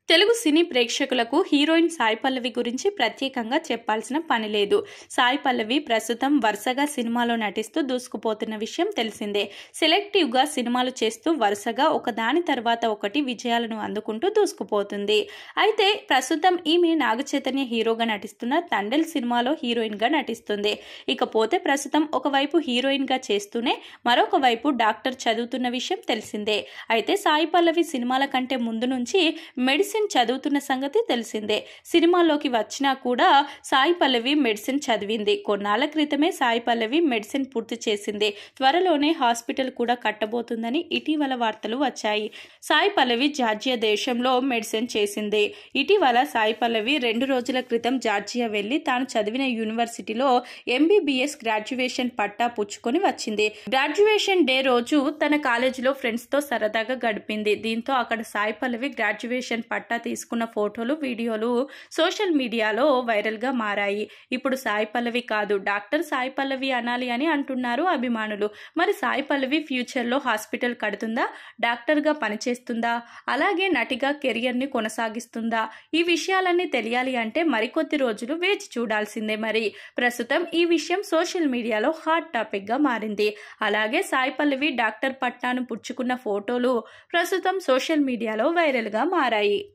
తెలుగు సినీ ప్రేక్షకులకు హీరోయిన్ సాయి పల్లవి గురించి ప్రత్యేకంగా చెప్పాల్సిన పని లేదు. సాయి పల్లవి ప్రస్తుతం వరుసగా సినిమాలో నటిస్తూ దూసుకుపోతున్న విషయం తెలిసిందే. సెలెక్టివ్గా సినిమాలు చేస్తూ వరుసగా ఒకదాని తర్వాత ఒకటి విజయాలను అందుకుంటూ దూసుకుపోతుంది. అయితే ప్రస్తుతం ఈమె నాగచైతన్య హీరోగా నటిస్తున్న తండెల్ సినిమాలో హీరోయిన్గా నటిస్తుంది. ఇకపోతే ప్రస్తుతం ఒకవైపు హీరోయిన్గా చేస్తూనే మరొక వైపు డాక్టర్ చదువుతున్న విషయం తెలిసిందే. అయితే సాయి పల్లవి సినిమాల కంటే ముందు నుంచి మెడిసిన్ చదువుతున్న సంగతి తెలిసిందే. సినిమాల్లోకి వచ్చినా కూడా సాయి పల్లవి మెడిసిన్ చదివింది. కొన్నాళ్ల క్రితమే సాయి పల్లవి మెడిసిన్ పూర్తి చేసింది. త్వరలోనే హాస్పిటల్ కూడా కట్టబోతుందని ఇటీవల వార్తలు వచ్చాయి. సాయి పల్లవి జార్జియా దేశంలో మెడిసిన్ చేసింది. ఇటీవల సాయి పల్లవి 2 రోజుల క్రితం జార్జియా వెళ్లి తాను చదివిన యూనివర్సిటీలో MBBS గ్రాడ్యుయేషన్ పట్టా పుచ్చుకొని వచ్చింది. గ్రాడ్యుయేషన్ డే రోజు తన కాలేజీలో ఫ్రెండ్స్ తో సరదాగా గడిపింది. దీంతో అక్కడ సాయి పల్లవి గ్రాడ్యుయేషన్ పట్టా తీసుకున్న ఫోటోలు, వీడియోలు సోషల్ మీడియాలో వైరల్ గా మారాయి. ఇప్పుడు సాయి పల్లవి కాదు, డాక్టర్ సాయి పల్లవి అనాలి అని అంటున్నారు అభిమానులు. మరి సాయి పల్లవి ఫ్యూచర్ లో హాస్పిటల్ కడుతుందా, డాక్టర్ గా పనిచేస్తుందా, అలాగే నటిగా కెరియర్ ని కొనసాగిస్తుందా? ఈ విషయాలన్నీ తెలియాలి అంటే మరికొద్ది రోజులు వేచి చూడాల్సిందే. మరి ప్రస్తుతం ఈ విషయం సోషల్ మీడియాలో హాట్ టాపిక్ గా మారింది. అలాగే సాయి పల్లవి డాక్టర్ పట్టాను పుచ్చుకున్న ఫోటోలు ప్రస్తుతం సోషల్ మీడియాలో వైరల్ గా మారాయి.